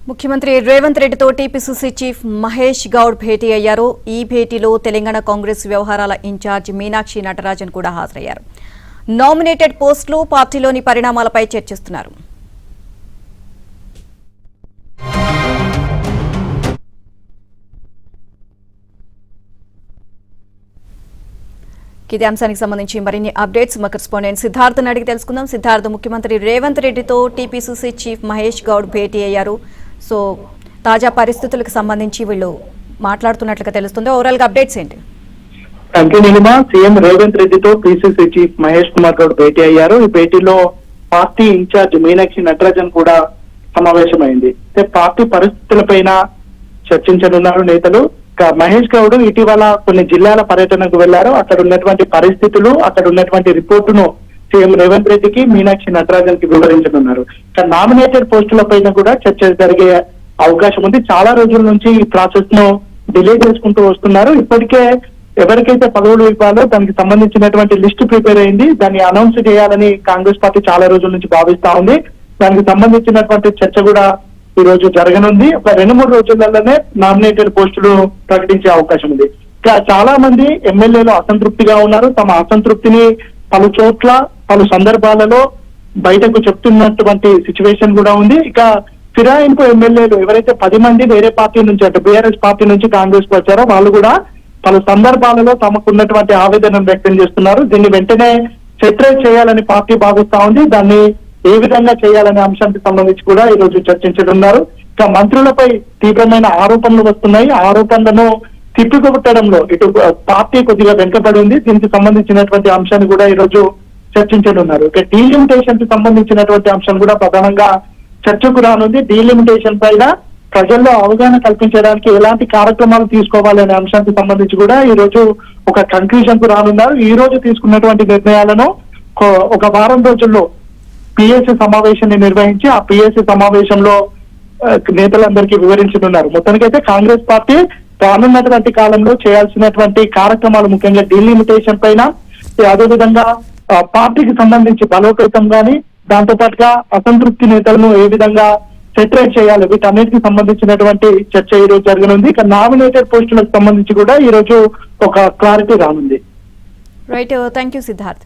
ముఖ్యమంత్రి రేవంత్ రెడ్డితో TPCC chief Mahesh Goud భేటీ అయ్యారు. ఈ భేటీలో తెలంగాణ కాంగ్రెస్ వ్యవహారాల ఇన్ఛార్జ్ మీనాక్షి నటరాజన్ కూడా హాజరయ్యారు. నామినేటెడ్ పోస్టులు, పార్టీలోని పరిణామాలపై చర్చిస్తున్నారు. ఇదే అంశానికి సంబంధించి మరిన్ని అప్డేట్స్ మా కరెస్పాండెంట్ సిద్ధార్థని అడిగి తెలుసుకుందాం. సిద్ధార్థ, ముఖ్యమంత్రి రేవంత్ రెడ్డితో టీపీసీసీ చీఫ్ మహేష్ గౌడ్ భేటీ అయ్యారు. సో తాజా పరిస్థితులకు సంబంధించి వీళ్ళు మాట్లాడుతున్నట్లుగా తెలుస్తుంది. ఓవరాల్ గా అప్డేట్స్ ఏంటి? సీఎం రేవంత్ రెడ్డితో పీసీసీ చీఫ్ మహేష్ కుమార్ గౌడ్ భేటీ అయ్యారు. ఈ భేటీలో పార్టీ ఇన్ఛార్జ్ మీనాక్షి నటరాజన్ కూడా సమావేశమైంది. పార్టీ పరిస్థితులపైన చర్చించనున్నారు నేతలు. మహేష్ గౌడ్ ఇటీవల కొన్ని జిల్లాల పర్యటనకు వెళ్లారు. అక్కడ ఉన్నటువంటి పరిస్థితులు, అక్కడ ఉన్నటువంటి రిపోర్టును సీఎం రేవంత్ రెడ్డికి, మీనాక్షి నటరాజన్ కి వివరించనున్నారు. నామినేటెడ్ పోస్టుల పైన కూడా చర్చ జరిగే అవకాశం ఉంది. చాలా రోజుల నుంచి ఈ ప్రాసెస్ ను డిలే చేసుకుంటూ వస్తున్నారు. ఇప్పటికే ఎవరికైతే పదవులు ఇవ్వాలో దానికి సంబంధించినటువంటి లిస్టు ప్రిపేర్ అయింది. దాన్ని అనౌన్స్ చేయాలని కాంగ్రెస్ పార్టీ చాలా రోజుల నుంచి భావిస్తా ఉంది. దానికి సంబంధించినటువంటి చర్చ కూడా ఈ రోజు జరగనుంది. ఒక 2-3 రోజులలోనే నామినేటెడ్ పోస్టులు ప్రకటించే అవకాశం ఉంది. చాలా మంది ఎమ్మెల్యేలు అసంతృప్తిగా ఉన్నారు. తమ అసంతృప్తిని పలు చోట్ల, పలు సందర్భాలలో బయటకు చెప్తున్నటువంటి సిచ్యువేషన్ కూడా ఉంది. ఇక ఫిరాయింపు ఎమ్మెల్యేలు ఎవరైతే 10 మంది వేరే పార్టీ నుంచి, అంటే బీఆర్ఎస్ పార్టీ నుంచి కాంగ్రెస్ కు వచ్చారో వాళ్ళు కూడా పలు సందర్భాలలో తమకున్నటువంటి ఆవేదనను వ్యక్తం చేస్తున్నారు. దీన్ని వెంటనే సెటరేట్ చేయాలని పార్టీ భావిస్తా ఉంది. దాన్ని ఏ విధంగా చేయాలనే అంశానికి సంబంధించి కూడా ఈ రోజు చర్చించనున్నారు. ఇక మంత్రులపై తీవ్రమైన ఆరోపణలు వస్తున్నాయి. ఆరోపణలను తిప్పికొట్టడంలో ఇటు పార్టీ కొద్దిగా వెనుకబడి ఉంది. దీనికి సంబంధించినటువంటి అంశాన్ని కూడా ఈ రోజు చర్చించనున్నారు. ఇక డీలిమిటేషన్ కి సంబంధించినటువంటి అంశం కూడా ప్రధానంగా చర్చకు రానుంది. డీలిమిటేషన్ పైన ప్రజల్లో అవగాహన కల్పించడానికి ఎలాంటి కార్యక్రమాలు తీసుకోవాలనే అంశానికి సంబంధించి కూడా ఈ రోజు ఒక కన్క్లూజన్ కు రానున్నారు. ఈ రోజు తీసుకున్నటువంటి నిర్ణయాలను ఒక వారం రోజుల్లో పిఎస్సి సమావేశాన్ని నిర్వహించి ఆ పిఎస్సి సమావేశంలో నేతలందరికీ వివరించనున్నారు. మొత్తానికైతే కాంగ్రెస్ పార్టీ రానున్నటువంటి కాలంలో చేయాల్సినటువంటి కార్యక్రమాలు, ముఖ్యంగా డీలిమిటేషన్ పైన, అదేవిధంగా పార్టీకి సంబంధించి బలోపేతం గాని, దాంతో పాటుగా అసంతృప్తి నేతలను ఏ విధంగా సెటరేట్ చేయాలి, వీటన్నిటికి సంబంధించినటువంటి చర్చ ఈ రోజు జరగనుంది. ఇక నామినేటెడ్ పోస్టులకు సంబంధించి కూడా ఈ రోజు ఒక క్లారిటీ రానుంది. Right, thank you Siddharth.